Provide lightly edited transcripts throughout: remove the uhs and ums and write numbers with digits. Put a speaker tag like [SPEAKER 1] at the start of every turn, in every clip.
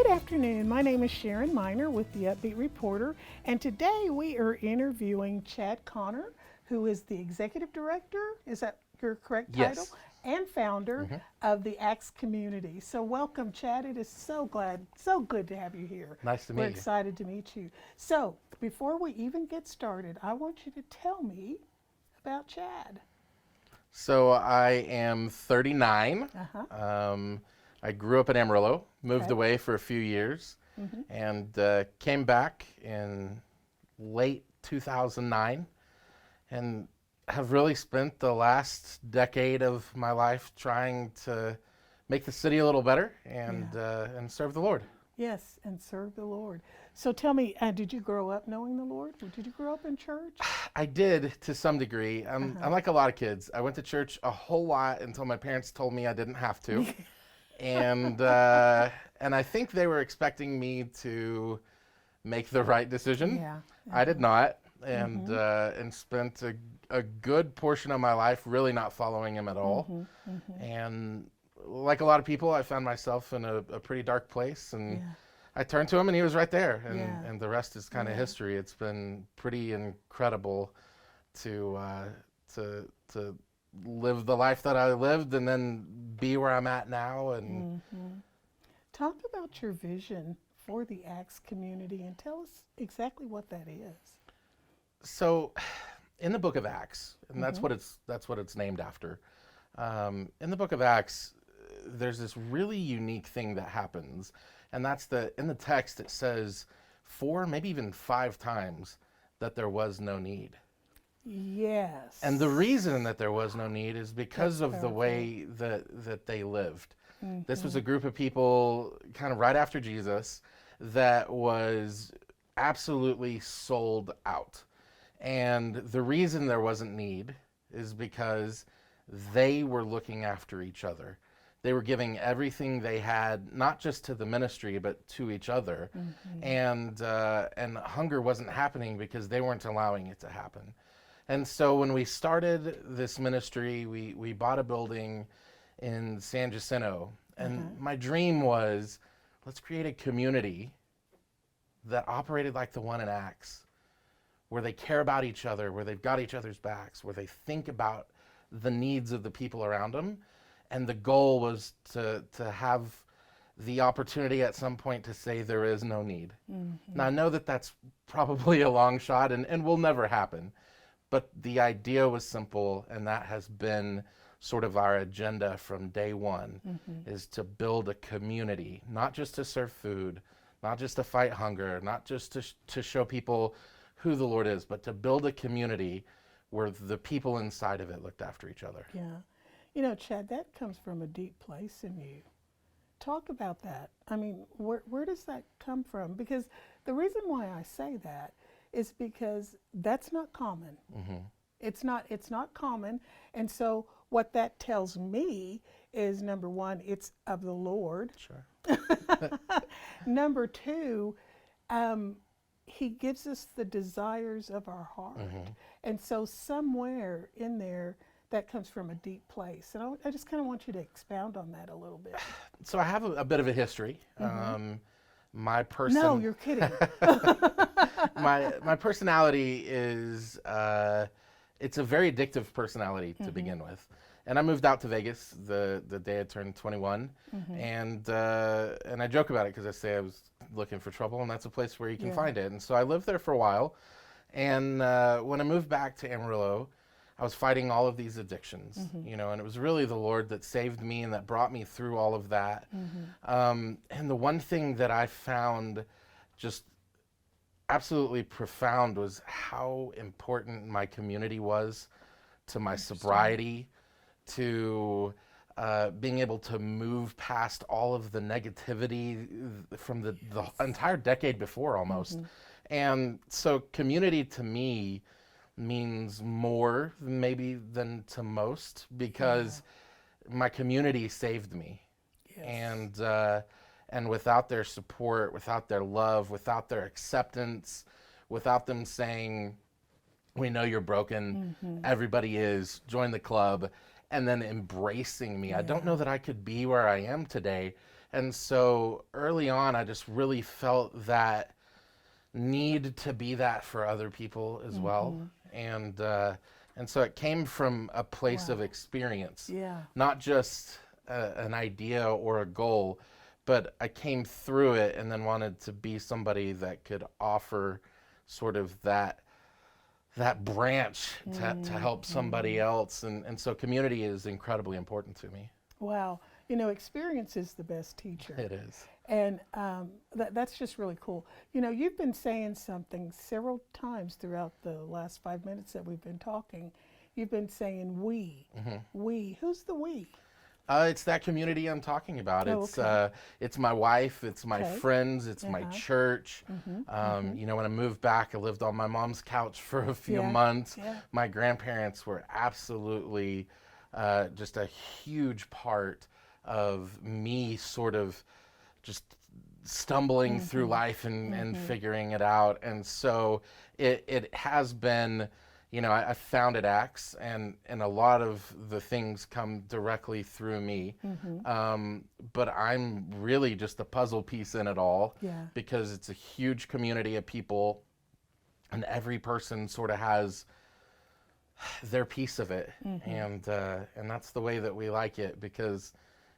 [SPEAKER 1] Good afternoon. My name is Sharon Miner with the Upbeat Reporter, and today we are interviewing Chad Connor, who is the Executive Director, is that your correct title?
[SPEAKER 2] Yes.
[SPEAKER 1] And founder of the Acts community. So welcome, Chad. It is so good to have you here.
[SPEAKER 2] Nice to
[SPEAKER 1] We're
[SPEAKER 2] meet you.
[SPEAKER 1] excited to meet you. So before we even get started, I want you to tell me about Chad.
[SPEAKER 2] So I am 39. I grew up in Amarillo, moved
[SPEAKER 1] Okay.
[SPEAKER 2] away for a few years, and came back in late 2009, and have really spent the last decade of my life trying to make the city a little better and serve the Lord.
[SPEAKER 1] Yes, and serve the Lord. So tell me, did you grow up knowing the Lord? Or did you grow up in church?
[SPEAKER 2] I did to some degree. I'm like a lot of kids. I went to church a whole lot until my parents told me I didn't have to. And I think they were expecting me to make the right decision.
[SPEAKER 1] Yeah.
[SPEAKER 2] I did not, and spent a good portion of my life really not following him at all. And like a lot of people, I found myself in a pretty dark place, and I turned to him, and he was right there, and the rest is kind of history. It's been pretty incredible to live the life that I lived, and then be where I'm at now. And
[SPEAKER 1] Talk about your vision for the Acts community and tell us exactly what that is.
[SPEAKER 2] so, in the Book of Acts, and that's what it's named after. In the Book of Acts, there's this really unique thing that happens, and that's in the text it says 4, maybe even 5 times that there was no need.
[SPEAKER 1] Yes.
[SPEAKER 2] And the reason that there was no need is because
[SPEAKER 1] That's
[SPEAKER 2] of the
[SPEAKER 1] powerful.
[SPEAKER 2] way that they lived. This was a group of people kind of right after Jesus that was absolutely sold out. And the reason there wasn't need is because they were looking after each other. They were giving everything they had, not just to the ministry, but to each other. And hunger wasn't happening because they weren't allowing it to happen. And so when we started this ministry, we bought a building in San Jacinto. And my dream was, let's create a community that operated like the one in Acts, where they care about each other, where they've got each other's backs, where they think about the needs of the people around them. And the goal was to have the opportunity at some point to say there is no need. Now, I know that that's probably a long shot and will never happen. But the idea was simple, and that has been sort of our agenda from day one, is to build a community, not just to serve food, not just to fight hunger, not just to show people who the Lord is, but to build a community where the people inside of it looked after each other.
[SPEAKER 1] Yeah. You know, Chad, that comes from a deep place in you. Talk about that. I mean, where does that come from? Because the reason why I say that is because that's not common. It's not common. And so what that tells me is, number one, it's of the Lord.
[SPEAKER 2] Sure.
[SPEAKER 1] Number two, he gives us the desires of our heart. And so somewhere in there, that comes from a deep place. And I just kind of want you to expound on that a little bit.
[SPEAKER 2] So I have a bit of a history. My person.
[SPEAKER 1] No, you're kidding.
[SPEAKER 2] my personality is it's a very addictive personality to begin with. And I moved out to Vegas the day I turned 21, and I joke about it because I say I was looking for trouble, and that's a place where you can find it. And so I lived there for a while, and when I moved back to Amarillo, I was fighting all of these addictions, and it was really the Lord that saved me and that brought me through all of that. And the one thing that I found just absolutely profound was how important my community was to my sobriety, to being able to move past all of the negativity from the entire decade before almost. And so community to me means more maybe than to most, because my community saved me. And without their support, without their love, without their acceptance, without them saying, we know you're broken, everybody is, join the club, and then embracing me, I don't know that I could be where I am today And so early on, I just really felt that need to be that for other people as well. And so it came from a place of experience,
[SPEAKER 1] Yeah.
[SPEAKER 2] not just an idea or a goal, but I came through it and then wanted to be somebody that could offer sort of that branch to help somebody else. And so community is incredibly important to me.
[SPEAKER 1] Wow. You know, experience is the best teacher.
[SPEAKER 2] It is.
[SPEAKER 1] And that's just really cool. You know, you've been saying something several times throughout the last 5 minutes that we've been talking. You've been saying we. We. Who's the we?
[SPEAKER 2] It's that community I'm talking about.
[SPEAKER 1] Oh,
[SPEAKER 2] It's my wife, it's my
[SPEAKER 1] Okay.
[SPEAKER 2] friends, it's my church. You know, when I moved back, I lived on my mom's couch for a few
[SPEAKER 1] Yeah.
[SPEAKER 2] months.
[SPEAKER 1] Yeah.
[SPEAKER 2] My grandparents were absolutely just a huge part of me sort of just stumbling through life and figuring it out. And so it has been, you know, I found at Acts, and a lot of the things come directly through me. But I'm really just a puzzle piece in it all,
[SPEAKER 1] Yeah.
[SPEAKER 2] because it's a huge community of people, and every person sort of has their piece of it. And that's the way that we like it, because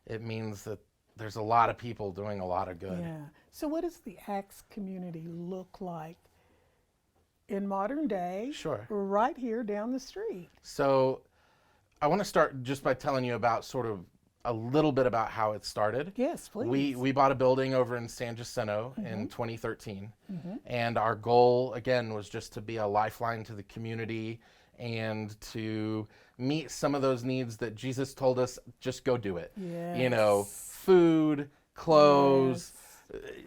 [SPEAKER 2] it means that there's a lot of people doing a lot of good.
[SPEAKER 1] Yeah. So what does the Acts community look like in modern day?
[SPEAKER 2] Sure.
[SPEAKER 1] Right here down the street.
[SPEAKER 2] So I want to start just by telling you about sort of a little bit about how it started.
[SPEAKER 1] Yes, please.
[SPEAKER 2] We bought a building over in San Jacinto in 2013. And our goal, again, was just to be a lifeline to the community and to meet some of those needs that Jesus told us, just go do it. You know, food, clothes,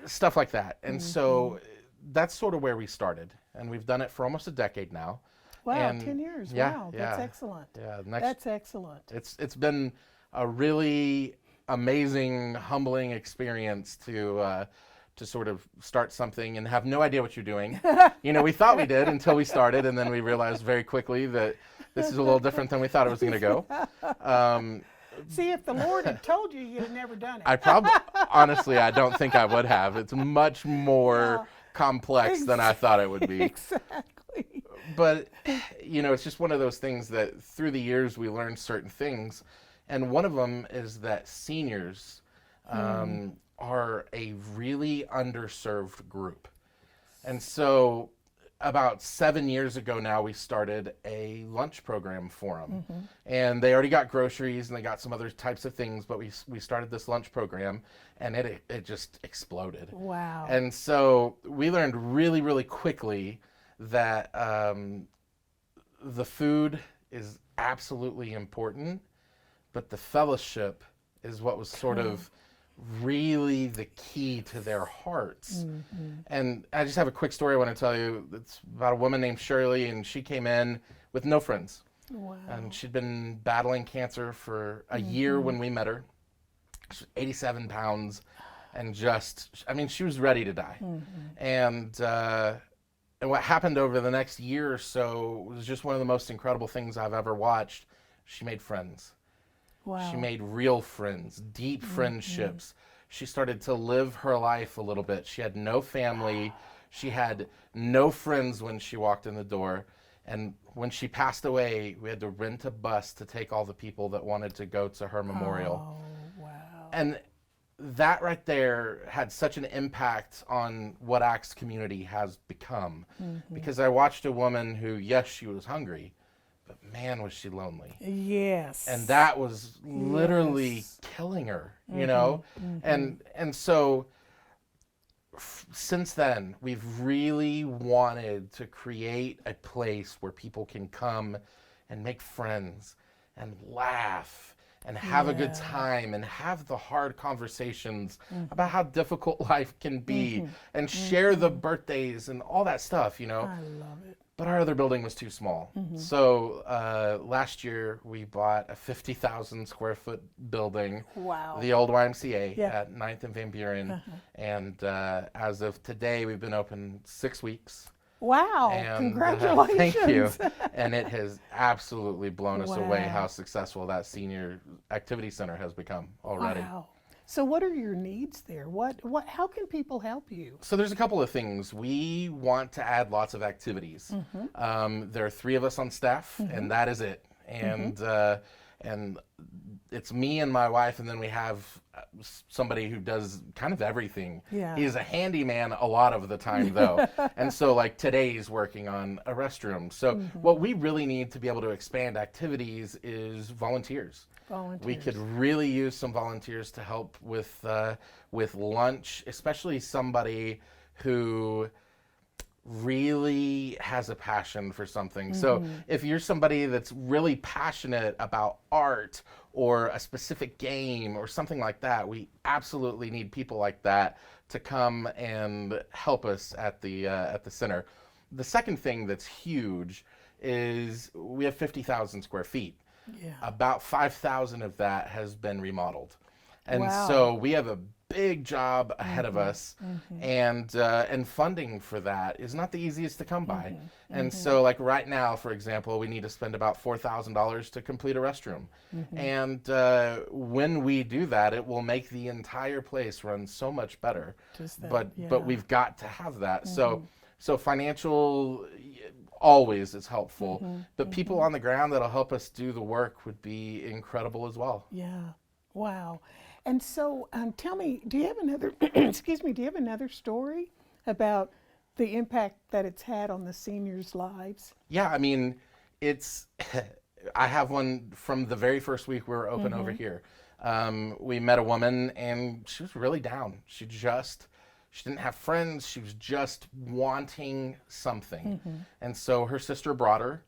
[SPEAKER 2] stuff like that. And so that's sort of where we started. And we've done it for almost a decade now.
[SPEAKER 1] Wow,
[SPEAKER 2] And
[SPEAKER 1] 10 years.
[SPEAKER 2] yeah,
[SPEAKER 1] Wow,
[SPEAKER 2] yeah.
[SPEAKER 1] that's excellent.
[SPEAKER 2] Yeah,
[SPEAKER 1] That's excellent.
[SPEAKER 2] it's been a really amazing, humbling experience to sort of start something and have no idea what you're doing. You know, we thought we did until we started, and then we realized very quickly that this is a little different than we thought it was going to go.
[SPEAKER 1] See, if the Lord had told you, you'd have never done it.
[SPEAKER 2] Honestly, I don't think I would have. It's much more complex than I thought it would be.
[SPEAKER 1] Exactly.
[SPEAKER 2] But, you know, it's just one of those things that through the years we learned certain things. And one of them is that seniors are a really underserved group. And so about 7 years ago now, we started a lunch program for them. And they already got groceries and they got some other types of things, but we started this lunch program, and it just exploded.
[SPEAKER 1] Wow.
[SPEAKER 2] And so we learned really, really quickly that the food is absolutely important, but the fellowship is what was sort of really the key to their hearts. And I just have a quick story I want to tell you. It's about a woman named Shirley, and she came in with no friends.
[SPEAKER 1] Wow.
[SPEAKER 2] And she'd been battling cancer for a year when we met her. She was 87 pounds, and just, I mean, she was ready to die. And what happened over the next year or so was just one of the most incredible things I've ever watched. She made friends.
[SPEAKER 1] Wow.
[SPEAKER 2] She made real friends, deep friendships. She started to live her life a little bit. She had no family. She had no friends when she walked in the door. And when she passed away, we had to rent a bus to take all the people that wanted to go to her memorial.
[SPEAKER 1] Oh, wow.
[SPEAKER 2] And that right there had such an impact on what Acts community has become. Because I watched a woman who, yes, she was hungry, but man, was she lonely.
[SPEAKER 1] Yes.
[SPEAKER 2] And that was literally killing her, you know? And so since then, we've really wanted to create a place where people can come and make friends and laugh and have a good time and have the hard conversations about how difficult life can be and share the birthdays and all that stuff, you know?
[SPEAKER 1] I love it.
[SPEAKER 2] But our other building was too small. So last year we bought a 50,000 square foot building,
[SPEAKER 1] Wow.
[SPEAKER 2] the old YMCA
[SPEAKER 1] Yeah.
[SPEAKER 2] at 9th and Van Buren. And as of today, we've been open 6 weeks.
[SPEAKER 1] Wow.
[SPEAKER 2] And,
[SPEAKER 1] Congratulations.
[SPEAKER 2] thank you. And it has absolutely blown us away
[SPEAKER 1] Wow.
[SPEAKER 2] how successful that senior activity center has become already.
[SPEAKER 1] Wow. So what are your needs there? How can people help you?
[SPEAKER 2] So there's a couple of things. We want to add lots of activities. There are 3 of us on staff, and that is it. And it's me and my wife, and then we have somebody who does kind of everything.
[SPEAKER 1] Yeah.
[SPEAKER 2] He's a handyman a lot of the time, though. And so, like, today he's working on a restroom. So what we really need to be able to expand activities is volunteers. We could really use some volunteers to help with lunch, especially somebody who really has a passion for something. So if you're somebody that's really passionate about art or a specific game or something like that, we absolutely need people like that to come and help us at the center. The second thing that's huge is we have 50,000 square feet.
[SPEAKER 1] Yeah.
[SPEAKER 2] About 5,000 of that has been remodeled. And
[SPEAKER 1] Wow.
[SPEAKER 2] so we have a big job ahead of us, and funding for that is not the easiest to come by. And so, like right now, for example, we need to spend about $4,000 to complete a restroom. And when we do that, it will make the entire place run so much better.
[SPEAKER 1] Just that,
[SPEAKER 2] But we've got to have that. So financial always is helpful, but people on the ground that'll help us do the work would be incredible as well.
[SPEAKER 1] Yeah. Wow. And so tell me, do you have another, excuse me, do you have another story about the impact that it's had on the seniors' lives?
[SPEAKER 2] Yeah, I mean, I have one from the very first week we were open over here. We met a woman and she was really down. She didn't have friends. She was just wanting something. And so her sister brought her,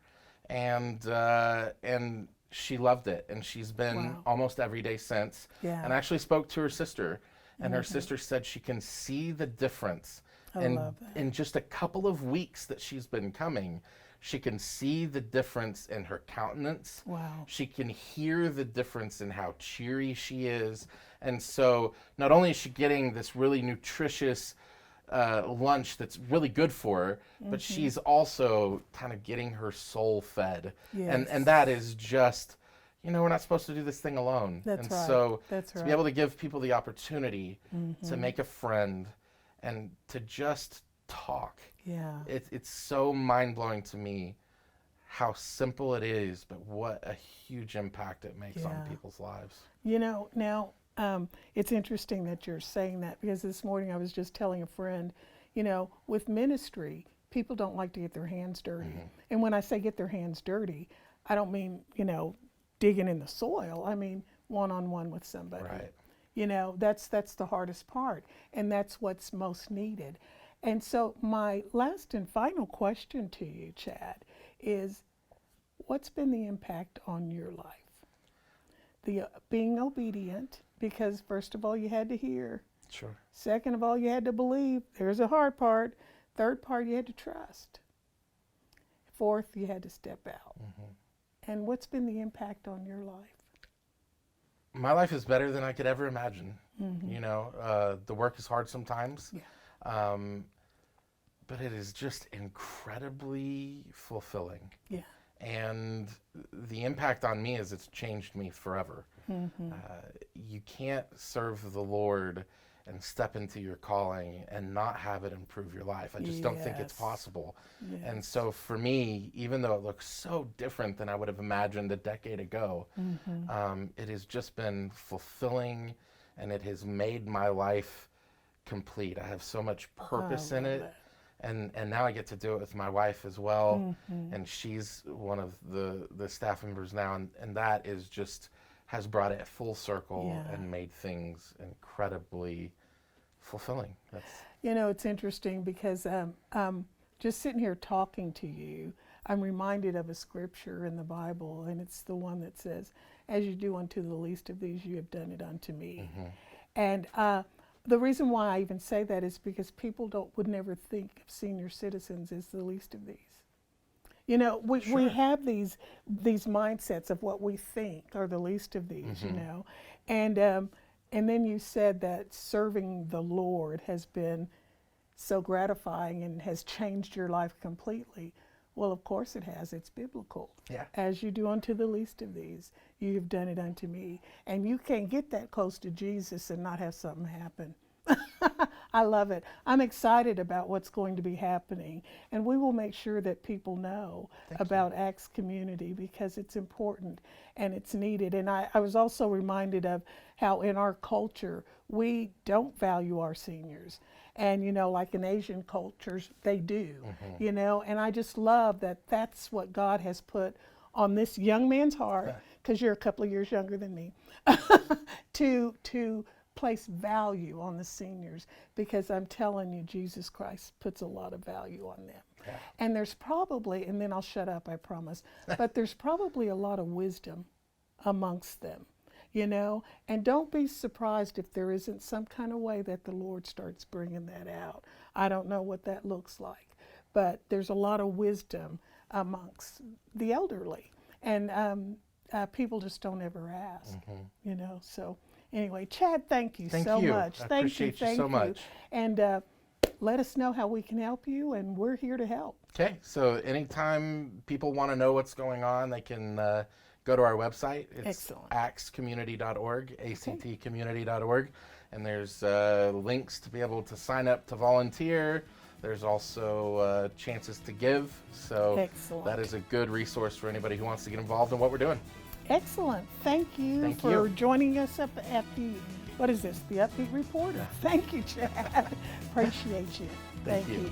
[SPEAKER 2] and she loved it, and she's been almost every day since.
[SPEAKER 1] Yeah.
[SPEAKER 2] And I actually spoke to her sister, and her sister said she can see the difference.
[SPEAKER 1] I love that.
[SPEAKER 2] In just a couple of weeks that she's been coming, she can see the difference in her countenance.
[SPEAKER 1] Wow.
[SPEAKER 2] She can hear the difference in how cheery she is. And so not only is she getting this really nutritious lunch that's really good for her, but she's also kind of getting her soul fed.
[SPEAKER 1] Yes.
[SPEAKER 2] And that is just, we're not supposed to do this thing alone.
[SPEAKER 1] That's
[SPEAKER 2] and
[SPEAKER 1] right.
[SPEAKER 2] so
[SPEAKER 1] That's
[SPEAKER 2] to be able to give people the opportunity to make a friend and to just talk.
[SPEAKER 1] Yeah.
[SPEAKER 2] It's so mind-blowing to me how simple it is, but what a huge impact it makes on people's lives.
[SPEAKER 1] Now, it's interesting that you're saying that, because this morning I was just telling a friend, with ministry, people don't like to get their hands dirty. And when I say get their hands dirty, I don't mean, digging in the soil. I mean one-on-one with somebody.
[SPEAKER 2] Right.
[SPEAKER 1] That's the hardest part, and that's what's most needed. And so my last and final question to you, Chad, is what's been the impact on your life? The being obedient, because first of all, you had to hear.
[SPEAKER 2] Sure.
[SPEAKER 1] Second of all, you had to believe. There's a hard part. Third part, you had to trust. Fourth, you had to step out. And what's been the impact on your life?
[SPEAKER 2] My life is better than I could ever imagine. The work is hard sometimes.
[SPEAKER 1] Yeah.
[SPEAKER 2] But it is just incredibly fulfilling.
[SPEAKER 1] Yeah.
[SPEAKER 2] And the impact on me is it's changed me forever. You can't serve the Lord and step into your calling and not have it improve your life. I just don't think it's possible.
[SPEAKER 1] Yes.
[SPEAKER 2] And so for me, even though it looks so different than I would have imagined a decade ago, it has just been fulfilling, and it has made my life complete. I have so much purpose in it. And now I get to do it with my wife as well. And she's one of the staff members now. And that is just has brought it full circle and made things incredibly fulfilling.
[SPEAKER 1] It's interesting because just sitting here talking to you, I'm reminded of a scripture in the Bible, and it's the one that says, "As you do unto the least of these, you have done it unto me." And the reason why I even say that is because people would never think of senior citizens as the least of these. We have these mindsets of what we think are the least of these, and then you said that serving the Lord has been so gratifying and has changed your life completely. Well, of course it has. It's biblical.
[SPEAKER 2] Yeah.
[SPEAKER 1] As you do unto the least of these, you have done it unto me. And you can't get that close to Jesus and not have something happen. I love it. I'm excited about what's going to be happening. And we will make sure that people know about Acts Community, because it's important and it's needed. And I was also reminded of how in our culture, we don't value our seniors. And, you know, like in Asian cultures, they do, you know. And I just love that that's what God has put on this young man's heart, because you're a couple of years younger than me, to place value on the seniors, because I'm telling you, Jesus Christ puts a lot of value on them.
[SPEAKER 2] Yeah.
[SPEAKER 1] And there's probably, and then I'll shut up, I promise, but there's probably a lot of wisdom amongst them, you know. And don't be surprised if there isn't some kind of way that the Lord starts bringing that out. I don't know what that looks like, but there's a lot of wisdom amongst the elderly, and people just don't ever ask, you know. So anyway, Chad, thank you so much.
[SPEAKER 2] I
[SPEAKER 1] Thank
[SPEAKER 2] appreciate
[SPEAKER 1] you,
[SPEAKER 2] you so much.
[SPEAKER 1] And let us know how we can help you, and we're here to help.
[SPEAKER 2] Okay, so anytime people want to know what's going on, they can go to our website. It's actscommunity.org, actcommunity.org, and there's links to be able to sign up to volunteer. There's also chances to give, so that is a good resource for anybody who wants to get involved in what we're doing.
[SPEAKER 1] Excellent. Thank you for joining us up at the, what is this, the Upbeat Reporter. Thank you, Chad. Appreciate you.
[SPEAKER 2] Thank you.